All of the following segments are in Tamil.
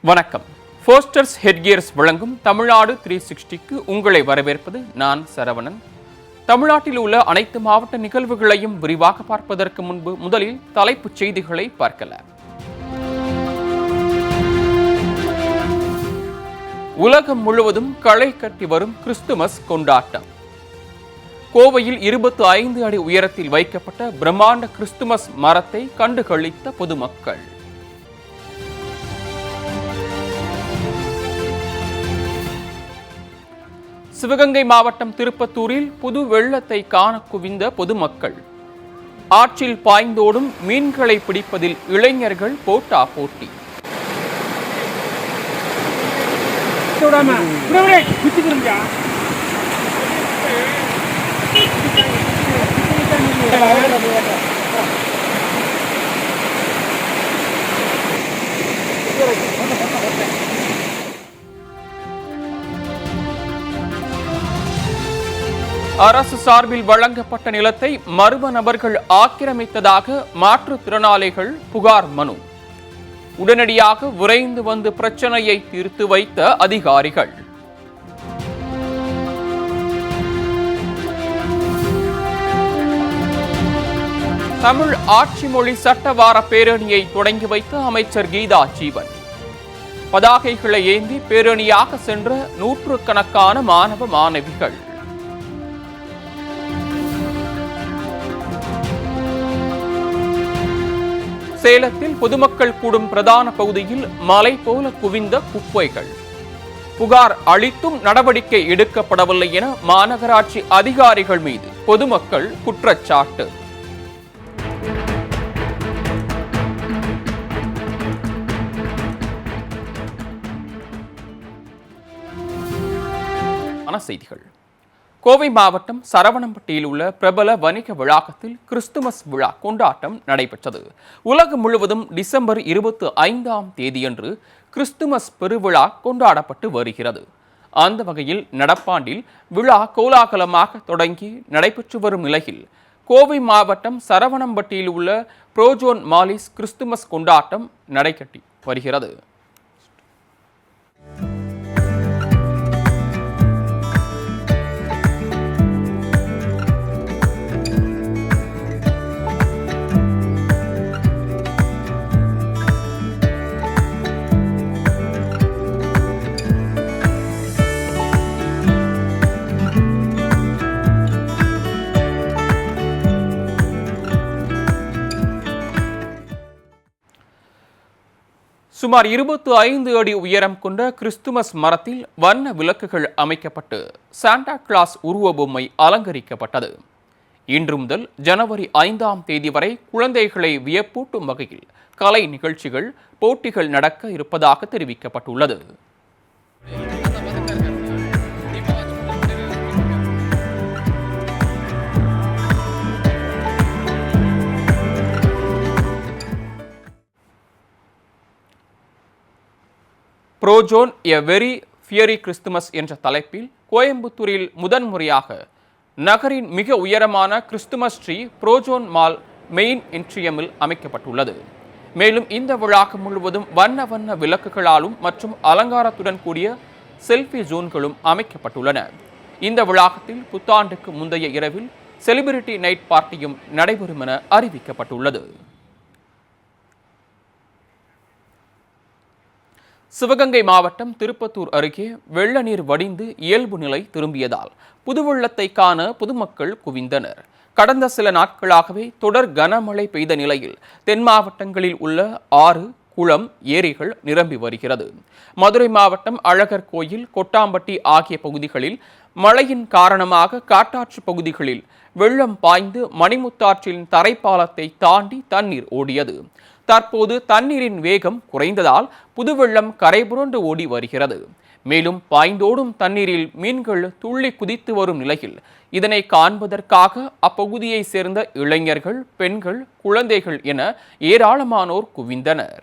வணக்கம். ஃபோஸ்டர்ஸ் ஹெட்கியர்ஸ் வழங்கும் தமிழ்நாடு 360க்கு உங்களை வரவேற்பது நான் சரவணன். தமிழ்நாட்டில் உள்ள அனைத்து மாவட்ட நிகழ்வுகளையும் விரிவாக பார்ப்பதற்கு முன்பு முதலில் தலைப்புச் செய்திகளை பார்க்கலாம். உலகம் முழுவதும் களை கட்டி வரும் கிறிஸ்துமஸ் கொண்டாட்டம். கோவையில் 25 அடி உயரத்தில் வைக்கப்பட்ட பிரம்மாண்ட கிறிஸ்துமஸ் மரத்தை கண்டுகளித்த பொதுமக்கள். சிவகங்கை மாவட்டம் திருப்பத்தூரில் புது வெள்ளத்தை காண குவிந்த பொதுமக்கள். ஆற்றில் பாய்ந்தோடும் மீன்களை பிடிப்பதில் இளைஞர்கள் போட்டா போட்டி. அரசு சார்பில் வழங்கப்பட்ட நிலத்தை மர்ம நபர்கள் ஆக்கிரமித்ததாக மாற்றுத்திறனாளிகள் புகார் மனு. உடனடியாக விரைந்து வந்து பிரச்சனையை தீர்த்து வைத்த அதிகாரிகள். தமிழ் ஆட்சி மொழி சட்டவார பேரணியை தொடங்கி வைத்த அமைச்சர் கீதா ஜீவன். பதாகைகளை ஏந்தி பேரணியாக சென்ற நூற்றுக்கணக்கான மாணவ மாணவிகள். சேலத்தில் பொதுமக்கள் கூடும் பிரதான பகுதியில் மலை போல குவிந்த குப்பைகள். புகார் அளித்தும் நடவடிக்கை எடுக்கப்படவில்லை என மாநகராட்சி அதிகாரிகள் மீது பொதுமக்கள் குற்றச்சாட்டு. செய்திகள். கோவை மாவட்டம் சரவணம்பட்டியில் உள்ள பிரபல வணிக வளாகத்தில் கிறிஸ்துமஸ் விழா கொண்டாட்டம் நடைபெற்றது. உலகம் முழுவதும் டிசம்பர் 25ஆம் தேதியன்று கிறிஸ்துமஸ் பெருவிழா கொண்டாடப்பட்டு வருகிறது. அந்த வகையில் நடப்பாண்டில் விழா கோலாகலமாக தொடங்கி நடைபெற்று வரும் நிலையில் கோவை மாவட்டம் சரவணம்பட்டியில் உள்ள புரோஜோன் மாலிஸ் கிறிஸ்துமஸ் கொண்டாட்டம் நடைபெற்று வருகிறது. சுமார் 25 அடி உயரம் கொண்ட கிறிஸ்துமஸ் மரத்தில் வண்ண விளக்குகள் அமைக்கப்பட்டு சாண்டா கிளாஸ் உருவ பொம்மை அலங்கரிக்கப்பட்டது. இன்று முதல் ஜனவரி 5ஆம் தேதி வரை குழந்தைகளை வியப்பூட்டும் வகையில் கலை நிகழ்ச்சிகள், போட்டிகள் நடக்க இருப்பதாக தெரிவிக்கப்பட்டுள்ளது. புரோஜோன் எ வெரி ஃபியரி கிறிஸ்துமஸ் என்ற தலைப்பில் கோயம்புத்தூரில் முதன்முறையாக நகரின் மிக உயரமான கிறிஸ்துமஸ் ட்ரீ புரோஜோன் மால் மெயின் என்ட்ரியமில் அமைக்கப்பட்டுள்ளது. மேலும் இந்த வளாகம் முழுவதும் வண்ண வண்ண விளக்குகளாலும் மற்றும் அலங்காரத்துடன் கூடிய செல்ஃபி ஜோன்களும் அமைக்கப்பட்டுள்ளன. இந்த வளாகத்தில் புத்தாண்டுக்கு முந்தைய இரவில் செலிபிரிட்டி நைட் பார்ட்டியும் நடைபெறும் என அறிவிக்கப்பட்டுள்ளது. சிவகங்கை மாவட்டம் திருப்பத்தூர் அருகே வெள்ள நீர் வடிந்து இயல்பு நிலை திரும்பியதால் புதுவெள்ளத்தை காண பொதுமக்கள் குவிந்தனர். கடந்த சில நாட்களாகவே தொடர் கனமழை பெய்த நிலையில் தென் மாவட்டங்களில் உள்ள ஆறு, குளம், ஏரிகள் நிரம்பி வருகிறது. மதுரை மாவட்டம் அழகர் கோயில், கொட்டாம்பட்டி ஆகிய பகுதிகளில் மழையின் காரணமாக காட்டாற்று பகுதிகளில் வெள்ளம் பாய்ந்து மணிமுத்தாற்றின் தரைப்பாலத்தை தாண்டி தண்ணீர் ஓடியது. தற்போது தண்ணீரின் வேகம் குறைந்ததால் புதுவெள்ளம் கரைபுரண்டு ஓடி வருகிறது. மேலும் பாய்ந்தோடும் தண்ணீரில் மீன்கள் துள்ளி குதித்து வரும் நிலையில் இதனை காண்பதற்காக அப்பகுதியை சேர்ந்த இளைஞர்கள், பெண்கள், குழந்தைகள் என ஏராளமானோர் குவிந்தனர்.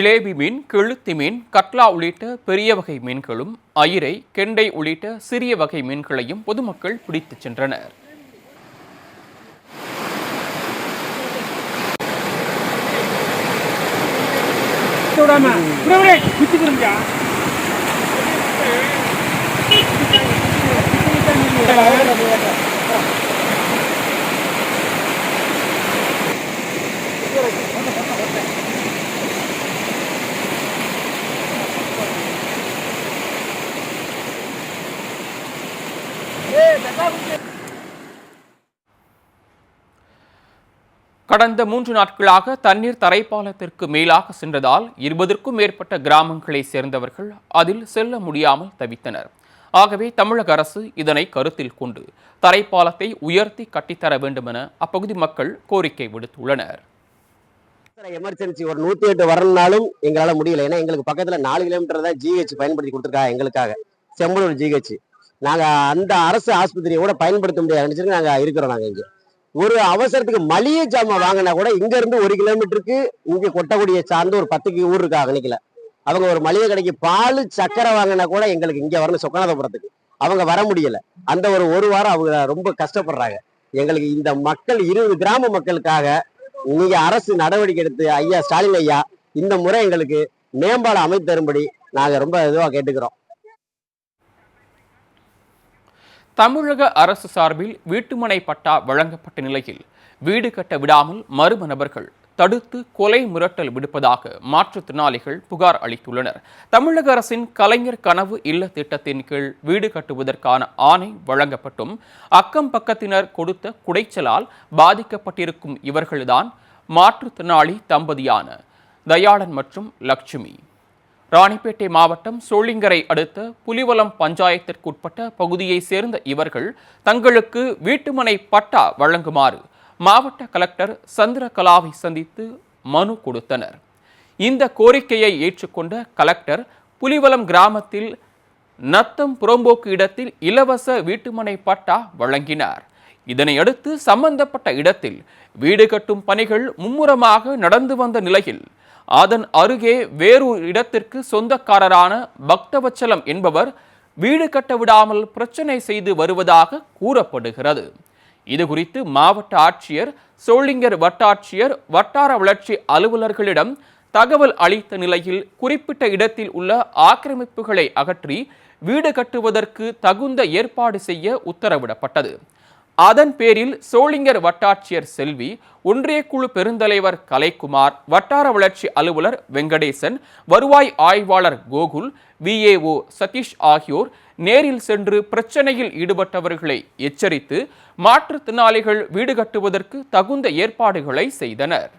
ஜிலேபி மீன், கெளுத்தி மீன், கட்லா உள்ளிட்ட பெரிய வகை மீன்களும், அயிரை, கெண்டை உள்ளிட்ட சிறிய வகை மீன்களையும் பொதுமக்கள் பிடித்துச் சென்றனர். கடந்த 3 நாட்களாக தண்ணீர் தரைப்பாலத்திற்கு மேலாக சென்றதால் 20க்கும் மேற்பட்ட கிராமங்களைச் சேர்ந்தவர்கள் அதில் செல்ல முடியாமல் தவித்தனர். ஆகவே தமிழக அரசு இதனை கருத்தில் கொண்டு தரைப்பாலத்தை உயர்த்தி கட்டித்தர வேண்டும் என அப்பகுதி மக்கள் கோரிக்கை விடுத்துள்ளனர். எமர்ஜென்சி ஒரு 108 வரணும்னாலும் எங்களால் முடியல. ஏன்னா எங்களுக்கு பக்கத்துல 4 கிலோமீட்டர் தான் ஜிஹெச் பயன்படுத்தி கொடுத்துருக்காங்க எங்களுக்காக. செம்பலூர் ஜிஹெச் நாங்க அந்த அரசு ஆஸ்பத்திரியை கூட பயன்படுத்த முடியாது நாங்க இருக்கிறோம். நாங்க இங்க ஒரு அவசரத்துக்கு மளிகை ஜாமான் வாங்கினா கூட இங்க இருந்து 1 கிலோமீட்டருக்கு இங்க கொட்டக்குடியை சார்ந்து ஒரு 10 ஊர் இருக்கா அன்னைக்குல. அவங்க ஒரு மளிகை கடைக்கு பால் சக்கரை வாங்கினா கூட எங்களுக்கு இங்க வரணும் சொக்கநாதபுரத்துக்கு. அவங்க வர முடியல. அந்த ஒரு வாரம் அவங்க ரொம்ப கஷ்டப்படுறாங்க. எங்களுக்கு இந்த மக்கள் 20 கிராம மக்களுக்காக நீங்க அரசு நடவடிக்கை எடுத்து ஐயா ஸ்டாலின் ஐயா இந்த முறை எங்களுக்கு மேம்பாலம் அமைத்து தரும்படி நாங்க ரொம்ப இதுவா கேட்டுக்கிறோம். தமிழக அரசு சார்பில் வீட்டுமனை பட்டா வழங்கப்பட்ட நிலையில் வீடு கட்ட விடாமல் மர்ம நபர்கள் தடுத்து கொலை மிரட்டல் விடுப்பதாக மாற்றுத்திறனாளிகள் புகார் அளித்துள்ளனர். தமிழக அரசின் கலைஞர் கனவு இல்ல திட்டத்தின் கீழ் வீடு கட்டுவதற்கான ஆணை வழங்கப்பட்டும் அக்கம் பக்கத்தினர் கொடுத்த குடைச்சலால் பாதிக்கப்பட்டிருக்கும் இவர்கள்தான் மாற்றுத்திறனாளி தம்பதியான தயாளன் மற்றும் லட்சுமி. ராணிப்பேட்டை மாவட்டம் சோளிங்கரை அடுத்த புலிவலம் பஞ்சாயத்திற்குட்பட்ட பகுதியை சேர்ந்த இவர்கள் தங்களுக்கு வீட்டுமனை பட்டா வழங்குமாறு மாவட்ட கலெக்டர் சந்திரகலாவை சந்தித்து மனு கொடுத்தனர். இந்த கோரிக்கையை ஏற்றுக்கொண்ட கலெக்டர் புலிவலம் கிராமத்தில் நத்தம் புறம்போக்கு இடத்தில் இலவச வீட்டுமனை பட்டா வழங்கினார். இதனையடுத்து சம்பந்தப்பட்ட இடத்தில் வீடு கட்டும் பணிகள் மும்முரமாக நடந்து வந்த நிலையில் அதன் அருகே வேறொரு இடத்திற்கு சொந்தக்காரரான பக்தவச்சலம் என்பவர் வீடு கட்ட விடாமல் பிரச்சனை செய்து வருவதாக கூறப்படுகிறது. இதுகுறித்து மாவட்ட ஆட்சியர், சோளிங்கர் வட்டாட்சியர், வட்டார வளர்ச்சி அலுவலர்களிடம் தகவல் அளித்த நிலையில் குறிப்பிட்ட இடத்தில் உள்ள ஆக்கிரமிப்புகளை அகற்றி வீடு கட்டுவதற்கு தகுந்த ஏற்பாடு செய்ய உத்தரவிடப்பட்டது. அதன் பேரில் சோளிங்கர் வட்டாட்சியர் செல்வி, ஒன்றிய குழு பெருந்தலைவர் கலைக்குமார், வட்டார வளர்ச்சி அலுவலர் வெங்கடேசன், வருவாய் ஆய்வாளர் கோகுல், விஏஓ சதீஷ் ஆகியோர் நேரில் சென்று பிரச்சனையில் ஈடுபட்டவர்களை எச்சரித்து மாற்றுத்திறனாளிகள் வீடு கட்டுவதற்கு தகுந்த ஏற்பாடுகளை செய்தனர்.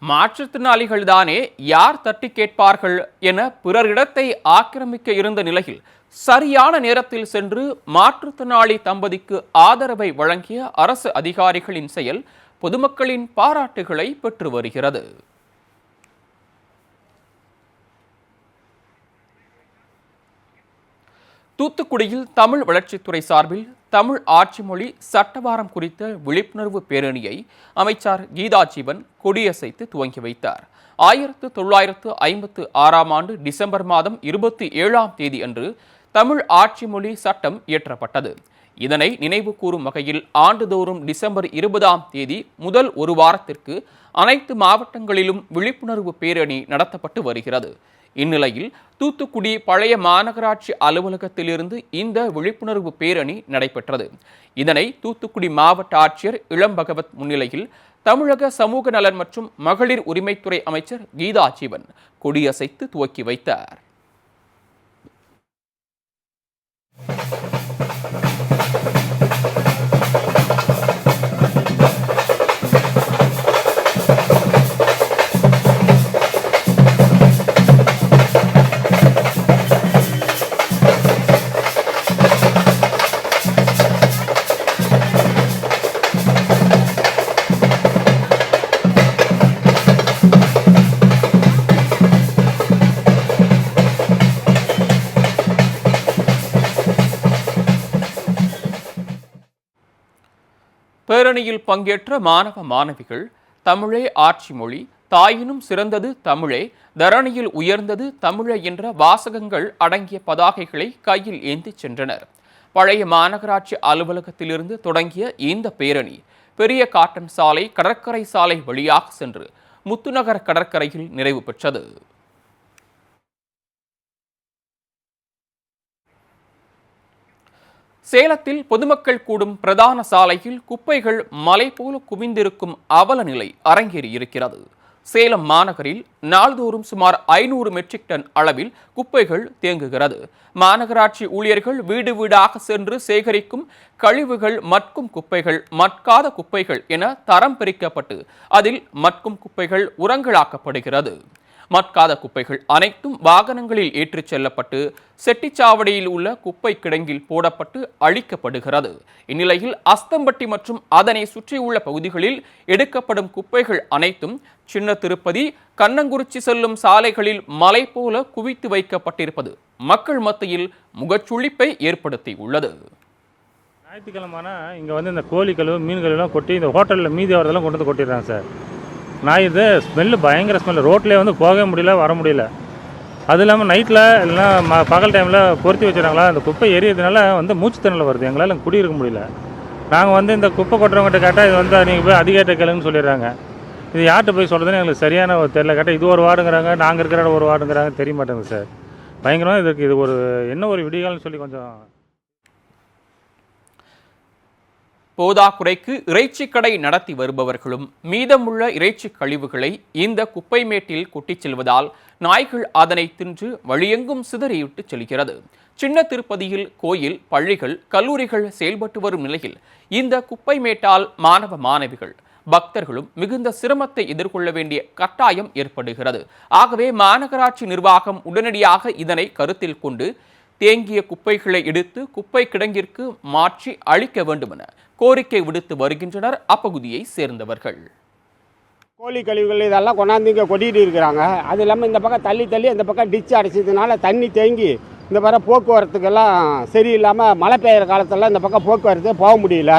மாற்றுத்திறனாளிகள் தானே யார் தட்டி கேட்பார்கள் என பிறரிடத்தை ஆக்கிரமிக்க இருந்த நிலையில் சரியான நேரத்தில் சென்று மாற்றுத்திறனாளி தம்பதிக்கு ஆதரவை வழங்கிய அரசு அதிகாரிகளின் செயல் பொதுமக்களின் பாராட்டுகளை பெற்று வருகிறது. தூத்துக்குடியில் தமிழ் வளர்ச்சித்துறை சார்பில் தமிழ் ஆட்சி மொழி சட்டவாரம் குறித்த விழிப்புணர்வு பேரணியை அமைச்சர் கீதா ஜீவன் கொடியசைத்து துவங்கி வைத்தார். 1956ஆம் ஆண்டு டிசம்பர் மாதம் 27ஆம் தேதி அன்று தமிழ் ஆட்சி மொழி சட்டம் இயற்றப்பட்டது. இதனை நினைவு கூறும் வகையில் ஆண்டுதோறும் டிசம்பர் 20ஆம் தேதி முதல் ஒரு வாரத்திற்கு அனைத்து மாவட்டங்களிலும் விழிப்புணர்வு பேரணி நடத்தப்பட்டு வருகிறது. இந்நிலையில் தூத்துக்குடி பழைய மாநகராட்சி அலுவலகத்திலிருந்து இந்த விழிப்புணர்வு பேரணி நடைபெற்றது. இதனை தூத்துக்குடி மாவட்ட ஆட்சியர் இளம்பகவத் முன்னிலையில் தமிழக சமூக நலன் மற்றும் மகளிர் உரிமைத்துறை அமைச்சர் கீதா ஜீவன் கொடியசைத்து துவக்கி வைத்தார். பேரணியில் பங்கேற்ற மாணவ மாணவிகள் தமிழே ஆட்சி மொழி, தாயினும் சிறந்தது தமிழே, தரணியில் உயர்ந்தது தமிழே என்ற வாசகங்கள் அடங்கிய பதாகைகளை கையில் ஏந்திச் சென்றனர். பழைய மாநகராட்சி அலுவலகத்திலிருந்து தொடங்கிய இந்த பேரணி பெரிய காட்டன் சாலை, கடற்கரை சாலை வழியாக சென்று முத்துநகர் கடற்கரையில் நிறைவு பெற்றது. சேலத்தில் பொதுமக்கள் கூடும் பிரதான சாலையில் குப்பைகள் மலை போல குவிந்திருக்கும் அவல நிலை அரங்கேறியிருக்கிறது. சேலம் மாநகரில் நாள்தோறும் சுமார் 500 மெட்ரிக் டன் அளவில் குப்பைகள் தேங்குகிறது. மாநகராட்சி ஊழியர்கள் வீடு வீடாக சென்று சேகரிக்கும் கழிவுகள் மட்கும் குப்பைகள், மட்காத குப்பைகள் என தரம் பிரிக்கப்பட்டு அதில் மட்கும் குப்பைகள் உரங்களாக்கப்படுகிறது. மட்காத குப்பைகள் அனைத்தும் வாகனங்களில் ஏற்றிச் செல்லப்பட்டு செட்டிச்சாவடியில் உள்ள குப்பை கிடங்கில் போடப்பட்டு அழிக்கப்படுகிறது. இந்நிலையில் அஸ்தம்பட்டி மற்றும் அதனை சுற்றியுள்ள பகுதிகளில் எடுக்கப்படும் குப்பைகள் அனைத்தும் சின்ன திருப்பதி, கண்ணங்குறிச்சி செல்லும் சாலைகளில் மலை போல குவித்து வைக்கப்பட்டிருப்பது மக்கள் மத்தியில் முகச்சுளிப்பை ஏற்படுத்தியுள்ளது. ஞாயிற்றுக்கிழமைனா இங்கே இந்த கோழி கழிவு, மீன் கழிவுலாம் கொட்டி இந்த ஹோட்டலில் மீதி வரதெல்லாம் கொண்டு வந்து கொட்டிடுறாங்க சார். நான் இது ஸ்மெல்லு பயங்கர ஸ்மெல்லு, ரோட்லேயே போகவே முடியல, வர முடியல. அது இல்லாமல் நைட்டில் இல்லைனா பகல் டைமில் பொருத்தி வச்சுறாங்களா, அந்த குப்பை எரியதுனால மூச்சு திணறல் வருது, எங்களால் குடியிருக்க முடியல. நாங்கள் இந்த குப்பை கொட்டுறவங்ககிட்ட கேட்டால் இது நீங்கள் போய் அதிகாரிட்ட கேளுன்னு சொல்லிடுறாங்க. இது யார்கிட்ட போய் சொல்கிறதுன்னு எங்களுக்கு சரியான தெரியல. கேட்டால் இது ஒரு வார்டுங்கிறாங்க, நாங்கள் இருக்கிற இடம் ஒரு வார்டுங்கிறாங்க, தெரிய மாட்டேங்குது சார். பயங்கரமாக இதுக்கு இது ஒரு என்ன ஒரு விடிகால்னு சொல்லி கொஞ்சம். போதாக்குறைக்கு இறைச்சி கடை நடத்தி வருபவர்களும் மீதமுள்ள இறைச்சி கழிவுகளை இந்த குப்பை மேட்டில் கொட்டிச் செல்வதால் நாய்கள் அதனை தின்று வழியெங்கும் சிதறிவிட்டு செல்கிறது. சின்ன திருப்பதியில் கோயில், பள்ளிகள், கல்லூரிகள் செயல்பட்டு வரும் நிலையில் இந்த குப்பை மேட்டால் மாணவ மாணவிகள், பக்தர்களும் மிகுந்த சிரமத்தை எதிர்கொள்ள வேண்டிய கட்டாயம் ஏற்படுகிறது. ஆகவே மாநகராட்சி நிர்வாகம் உடனடியாக இதனை கருத்தில் கொண்டு தேங்கிய குப்பைகளை எடுத்து குப்பை கிடங்கிற்கு மாற்றி அளிக்க வேண்டும் என கோரிக்கை விடுத்து வருகின்றனர் அப்பகுதியை சேர்ந்தவர்கள். கோழி கழிவுகள் இதெல்லாம் கொண்டாந்து இங்கே கொட்டிகிட்டு இருக்கிறாங்க. அது இல்லாமல் இந்த பக்கம் தள்ளி அந்த பக்கம் டிச்சு அடைச்சதுனால தண்ணி தேங்கி இந்த பக்கம் போக்குவரத்துக்கெல்லாம் சரியில்லாமல் மழை பெய்கிற காலத்தில் இந்த பக்கம் போக்குவரத்து போக முடியல.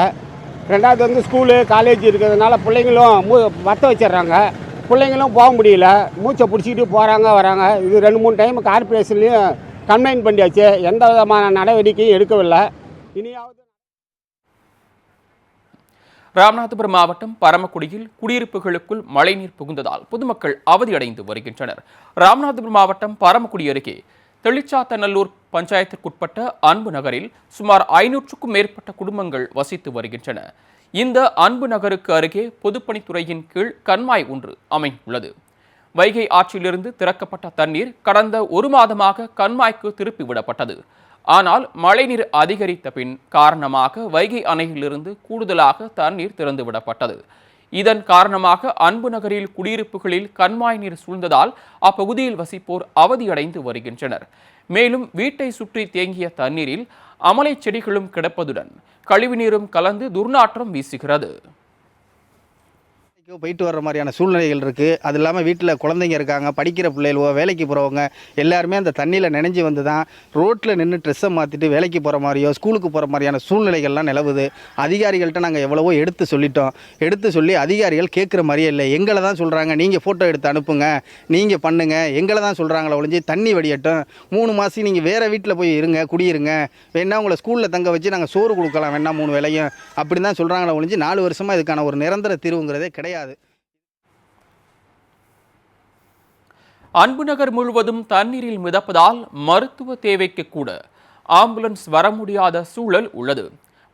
ரெண்டாவது ஸ்கூலு காலேஜ் இருக்கிறதுனால பிள்ளைங்களும் வற்ற வச்சிடுறாங்க, பிள்ளைங்களும் போக முடியல, மூச்சை பிடிச்சிக்கிட்டு போகிறாங்க வராங்க. இது 2-3 டைம் கார்பரேஷன்லேயும் கம்ப்ளைண்ட் பண்ணியாச்சு, எந்த விதமான நடவடிக்கையும் எடுக்கவில்லை. இனியாவது ராமநாதபுரம் மாவட்டம் பரமக்குடியில் குடியிருப்புகளுக்குள் மழைநீர் புகுந்ததால் பொதுமக்கள் அவதியடைந்து வருகின்றனர். ராமநாதபுரம் மாவட்டம் பரமக்குடி அருகே தெளிச்சாத்தநல்லூர் பஞ்சாயத்திற்குட்பட்ட அன்பு நகரில் சுமார் 500க்கும் மேற்பட்ட குடும்பங்கள் வசித்து வருகின்றன. இந்த அன்பு நகருக்கு அருகே பொதுப்பணித்துறையின் கீழ் கண்மாய் ஒன்று அமைந்துள்ளது. வைகை ஆற்றிலிருந்து திறக்கப்பட்ட தண்ணீர் கடந்த 1 மாதமாக கண்மாய்க்கு திருப்பி விடப்பட்டது. ஆனால் மழைநீர் அதிகரித்த பின் காரணமாக வைகை அணையிலிருந்து கூடுதலாக தண்ணீர் திறந்து விடப்பட்டது. இதன் காரணமாக அன்பு நகரில் குடியிருப்புகளில் கண்மாய் நீர் சூழ்ந்ததால் அப்பகுதியில் வசிப்போர் அவதியடைந்து வருகின்றனர். மேலும் வீட்டை சுற்றி தேங்கிய தண்ணீரில் அமலை செடிகளும் கிடப்பதுடன் கழிவுநீரும் கலந்து துர்நாற்றம் வீசுகிறது. போயிட்டு வர்ற மாதிரியான சூழ்நிலைகள் இருக்குது. அது இல்லாமல் வீட்டில் குழந்தைங்க இருக்காங்க, படிக்கிற பிள்ளைகளோ, வேலைக்கு போகிறவங்க எல்லாருமே அந்த தண்ணியில் நினைஞ்சு வந்து தான் ரோட்டில் நின்று ட்ரெஸ்ஸை மாற்றிட்டு வேலைக்கு போகிற மாதிரியோ ஸ்கூலுக்கு போகிற மாதிரியான சூழ்நிலைகள்லாம் நிலவுது. அதிகாரிகள்கிட்ட நாங்கள் எவ்வளவோ எடுத்து சொல்லி அதிகாரிகள் கேட்குற மாதிரியே இல்லை. எங்களை தான் சொல்கிறாங்க, நீங்கள் ஃபோட்டோ எடுத்து அனுப்புங்க, நீங்கள் பண்ணுங்கள், எங்களை தான் சொல்கிறாங்களே ஒழிஞ்சு தண்ணி வடியட்டும், 3 மாதம் நீங்கள் வேறு வீட்டில் போய் இருங்க, குடியிருங்க, வேணா உங்களை ஸ்கூலில் தங்க வச்சு நாங்கள் சோறு கொடுக்கலாம், வேணா 3 வேளையும் அப்படி தான் சொல்கிறாங்களே ஒழிஞ்சு 4 வருஷமாக இதுக்கான ஒரு நிரந்தர தீர்வுங்கிறதே கிடையாது. அன்பு நகர் முழுவதும் தண்ணீரில் மிதப்பதால் மருத்துவ தேவைக்கு கூட ஆம்புலன்ஸ் வர முடியாத சூழல் உள்ளது.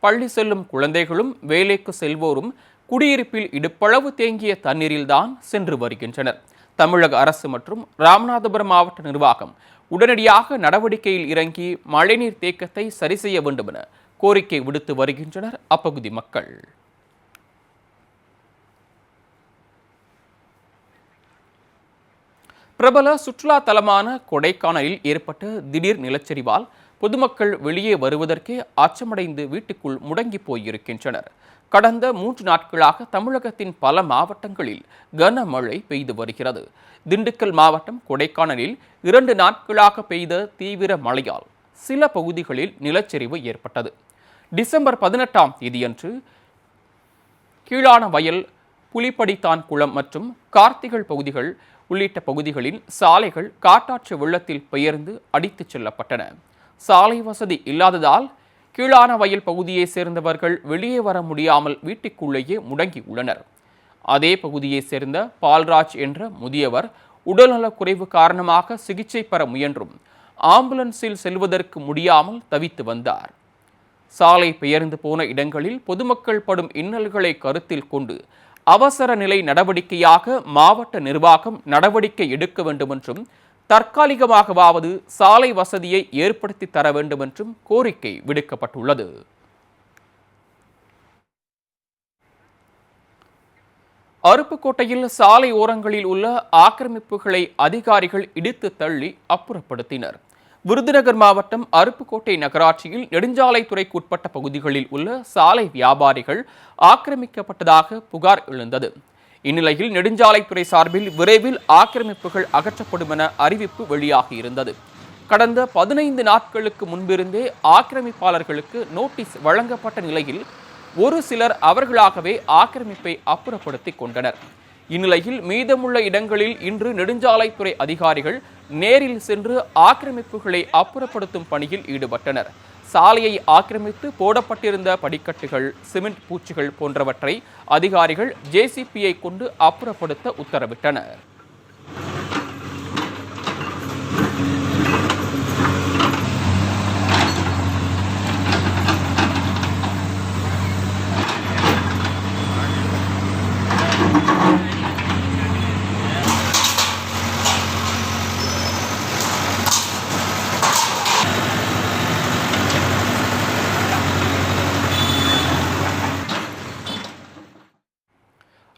பள்ளி செல்லும் குழந்தைகளும் வேலைக்கு செல்வோரும் குடியிருப்பில் இடுப்பளவு தேங்கிய தண்ணீரில்தான் சென்று வருகின்றனர். தமிழக அரசு மற்றும் ராமநாதபுரம் மாவட்ட நிர்வாகம் உடனடியாக நடவடிக்கையில் இறங்கி மழைநீர் தேக்கத்தை சரி செய்ய வேண்டும் என கோரிக்கை விடுத்து வருகின்றனர் அப்பகுதி மக்கள். பிரபல சுற்றுலா தலமான கொடைக்கானலில் ஏற்பட்ட திடீர் நிலச்சரிவால் பொதுமக்கள் வெளியே வருவதற்கே அச்சமடைந்து வீட்டுக்குள் முடங்கி போயிருக்கின்றனர். கடந்த 3 நாட்களாக தமிழகத்தின் பல மாவட்டங்களில் கனமழை பெய்து வருகிறது. திண்டுக்கல் மாவட்டம் கொடைக்கானலில் 2 நாட்களாக பெய்த தீவிர மழையால் சில பகுதிகளில் நிலச்சரிவு ஏற்பட்டது. டிசம்பர் 18ஆம் தேதியன்று கீழான வயல், புலிப்படித்தான் குளம் மற்றும் கார்த்திகள் பகுதிகள் உள்ளிட்ட பகுதிகளில் சாலைகள் காட்டாற்று வெள்ளத்தில் பெயர்ந்து அடித்துச் செல்லப்பட்டன. சாலை வசதி இல்லாததால் கீழான வயல் பகுதியை சேர்ந்தவர்கள் வெளியே வர முடியாமல் வீட்டுக்குள்ளேயே முடங்கியுள்ளனர். அதே பகுதியை சேர்ந்த பால்ராஜ் என்ற முதியவர் உடல்நலக் குறைவு காரணமாக சிகிச்சை பெற முயன்றும் ஆம்புலன்ஸில் செல்வதற்கு முடியாமல் தவித்து வந்தார். சாலை பெயர்ந்து போன இடங்களில் பொதுமக்கள் படும் இன்னல்களை கருத்தில் கொண்டு அவசர நிலை நடவடிக்கையாக மாவட்ட நிர்வாகம் நடவடிக்கை எடுக்க வேண்டும் என்றும் தற்காலிகமாகவாவது சாலை வசதியை ஏற்படுத்தி தர வேண்டும் என்றும் கோரிக்கை விடுக்கப்பட்டுள்ளது. அருப்புக்கோட்டையில் சாலை ஓரங்களில் உள்ள ஆக்கிரமிப்புகளை அதிகாரிகள் இடித்து தள்ளி அப்புறப்படுத்தினர். விருதுநகர் மாவட்டம் அருப்புக்கோட்டை நகராட்சியில் நெடுஞ்சாலைத்துறைக்குட்பட்ட பகுதிகளில் உள்ள சாலை வியாபாரிகள் ஆக்கிரமிக்கப்பட்டதாக புகார் எழுந்தது. இந்நிலையில் நெடுஞ்சாலைத்துறை சார்பில் விரைவில் ஆக்கிரமிப்புகள் அகற்றப்படும் என அறிவிப்பு வெளியாகியிருந்தது. கடந்த 15 நாட்களுக்கு முன்பிருந்தே ஆக்கிரமிப்பாளர்களுக்கு நோட்டீஸ் வழங்கப்பட்ட நிலையில் ஒரு சிலர் அவர்களாகவே ஆக்கிரமிப்பை அப்புறப்படுத்தி கொண்டனர். இந்நிலையில் மீதமுள்ள இடங்களில் இன்று நெடுஞ்சாலைத்துறை அதிகாரிகள் நேரில் சென்று ஆக்கிரமிப்புகளை அப்புறப்படுத்தும் பணியில் ஈடுபட்டனர். சாலையை ஆக்கிரமித்து போடப்பட்டிருந்த படிக்கட்டுகள், சிமெண்ட் பூச்சிகள் போன்றவற்றை அதிகாரிகள் ஜேசிபியை கொண்டு அப்புறப்படுத்த உத்தரவிட்டனர்.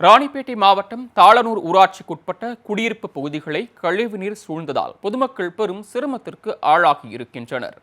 ராணிப்பேட்டை மாவட்டம் தாளனூர் ஊராட்சிக்குட்பட்ட குடியிருப்பு பகுதிகளை கழிவுநீர் சூழ்ந்ததால் பொதுமக்கள் பெரும் சிரமத்திற்கு ஆளாகி இருக்கின்றனர்.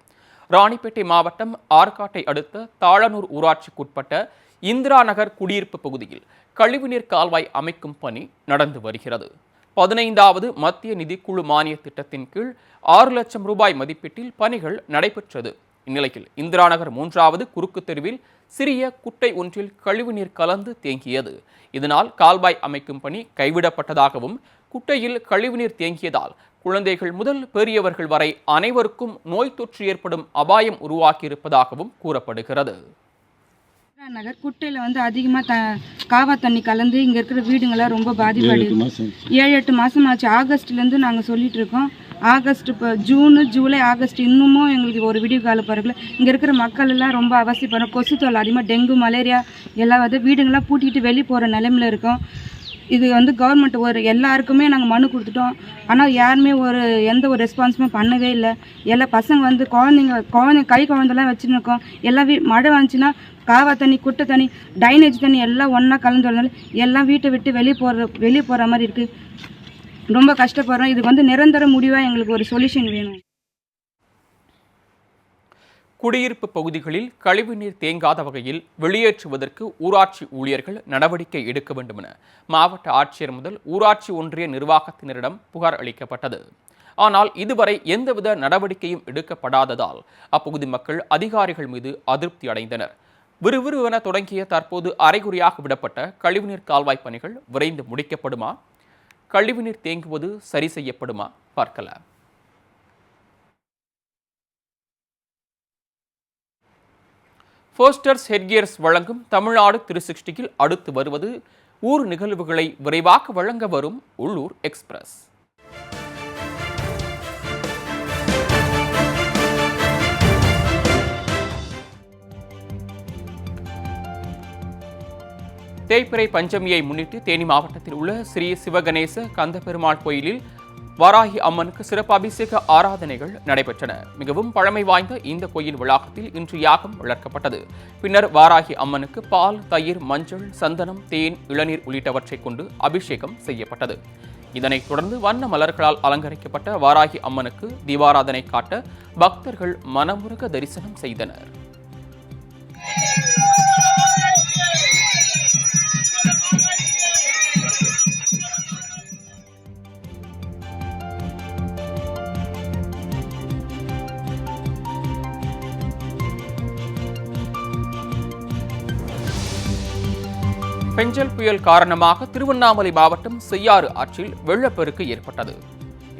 ராணிப்பேட்டை மாவட்டம் ஆற்காட்டை அடுத்த தாளனூர் ஊராட்சிக்குட்பட்ட இந்திரா நகர் குடியிருப்பு பகுதியில் கழிவுநீர் கால்வாய் அமைக்கும் பணி நடந்து வருகிறது. 15வது மத்திய நிதிக்குழு மானிய திட்டத்தின் கீழ் 6 லட்சம் ரூபாய் மதிப்பீட்டில் பணிகள் நடைபெற்றது. இந்நிலையில் இந்திரா நகர் 3வது குறுக்கு தெருவில் சிறிய குட்டை ஒன்றில் கழிவுநீர் கலந்து தேங்கியது. இதனால் கால்வாய் அமைக்கும் பணி கைவிடப்பட்டதாகவும், குட்டையில் கழிவுநீர் தேங்கியதால் குழந்தைகள் முதல் பெரியவர்கள் வரை அனைவருக்கும் நோய் தொற்று ஏற்படும் அபாயம் உருவாக்கியிருப்பதாகவும் கூறப்படுகிறது. நகர் குட்டையில் வந்து அதிகமாக காவா தண்ணி கலந்து இங்கே இருக்கிற வீடுங்களாம் ரொம்ப பாதிப்படையுது. 7-8 மாதம் ஆச்சு. ஆகஸ்ட்லேருந்து நாங்கள் சொல்லிட்டு இருக்கோம். ஆகஸ்ட் இப்போ ஜூனு, ஜூலை, ஆகஸ்ட் இன்னமும் எங்களுக்கு ஒரு விடிவு கால பிறகுல இங்கே இருக்கிற மக்கள் எல்லாம் ரொம்ப அவசியப்படுறோம். கொசு தொல்லை அதிகமாக, டெங்கு, மலேரியா எல்லாம் வந்து வீடுங்கள்லாம் பூட்டிக்கிட்டு வெளியே போகிற நிலைமையில் இருக்கோம். இது வந்து கவர்மெண்ட் எல்லாருக்குமே நாங்கள் மனு கொடுத்துட்டோம். ஆனால் யாருமே எந்த ஒரு ரெஸ்பான்ஸுமே பண்ணவே இல்லை. எல்லா பசங்க வந்து குழந்தைங்க கை குழந்தைலாம் வச்சுன்னு இருக்கோம். எல்லாம் மழை வந்துச்சுன்னா காவா தண்ணி, குட்டை தண்ணி, டைனேஜ் தண்ணி எல்லாம் ஒன்றா கலந்து வரனால எல்லாம் வீட்டை விட்டு வெளியே போகிற மாதிரி இருக்குது. ரொம்ப கஷ்டப்படுறோம். இதுக்கு வந்து நிரந்தர முடிவாக எங்களுக்கு ஒரு சொல்யூஷன் வேணும். குடியிருப்பு பகுதிகளில் கழிவுநீர் தேங்காத வகையில் வெளியேற்றுவதற்கு ஊராட்சி ஊழியர்கள் நடவடிக்கை எடுக்க வேண்டும் என மாவட்ட ஆட்சியர் முதல் ஊராட்சி ஒன்றிய நிர்வாகத்தினரிடம் புகார் அளிக்கப்பட்டது. ஆனால் இதுவரை எந்தவித நடவடிக்கையும் எடுக்கப்படாததால் அப்பகுதி மக்கள் அதிகாரிகள் மீது அதிருப்தி அடைந்தனர். விறுவிறுவென தொடங்கிய தற்போது அரைகுறையாக விடப்பட்ட கழிவுநீர் கால்வாய் பணிகள் விரைந்து முடிக்கப்படுமா? கழிவுநீர் தேங்குவது சரி செய்யப்படுமா? பார்க்கலாம். ஃபோஸ்டர்ஸ் ஹெட்கியர்ஸ் வழங்கும் தமிழ்நாடு 360யில் அடுத்து வருவது ஊர் நிகழ்வுகளை விரைவாக வழங்க வரும் உள்ளூர் எக்ஸ்பிரஸ். தேய்பிறை பஞ்சமியை முன்னிட்டு தேனி மாவட்டத்தில் உள்ள ஸ்ரீ சிவகணேச கந்தபெருமாள் கோயிலில் வாராகி அம்மனுக்கு சிறப்பு அபிஷேக ஆராதனைகள் நடைபெற்றன. மிகவும் பழமை வாய்ந்த இந்த கோயில் வளாகத்தில் இன்று யாகம் வளர்க்கப்பட்டது. பின்னர் வாராகி அம்மனுக்கு பால், தயிர், மஞ்சள், சந்தனம், தேன், இளநீர் உள்ளிட்டவற்றை கொண்டு அபிஷேகம் செய்யப்பட்டது. இதனைத் தொடர்ந்து வண்ண மலர்களால் அலங்கரிக்கப்பட்ட வாராகி அம்மனுக்கு தீபாராதனை காட்ட பக்தர்கள் மனமுருக தரிசனம் செய்தனர். பெஞ்சல் புயல் காரணமாக திருவண்ணாமலை மாவட்டம் செய்யாறு ஆற்றில் வெள்ளப்பெருக்கு ஏற்பட்டது.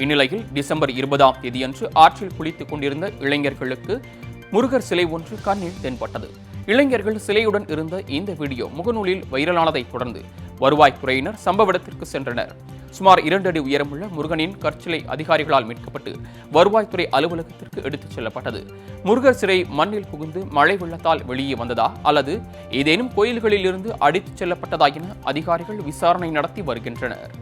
இந்நிலையில் டிசம்பர் 20ஆம் தேதியன்று ஆற்றில் குளித்துக் கொண்டிருந்த இளைஞர்களுக்கு முருகர் சிலை ஒன்று கண்ணில் தென்பட்டது. இளைஞர்கள் சிலையுடன் இருந்த இந்த வீடியோ முகநூலில் வைரலானதைத் தொடர்ந்து வருவாய்த்துறையினர் சம்பவ இடத்திற்கு சென்றனர். சுமார் 2 அடி உயரமுள்ள முருகனின் கற்சிலை அதிகாரிகளால் மீட்கப்பட்டு வருவாய்த்துறை அலுவலகத்திற்கு எடுத்துச் செல்லப்பட்டது. முருகர் சிலை மண்ணில் புகுந்து மழை வெள்ளத்தால் வெளியே வந்ததா அல்லது ஏதேனும் கோயில்களில் இருந்து அடித்துச் செல்லப்பட்டதா என அதிகாரிகள் விசாரணை நடத்தி வருகின்றனர்.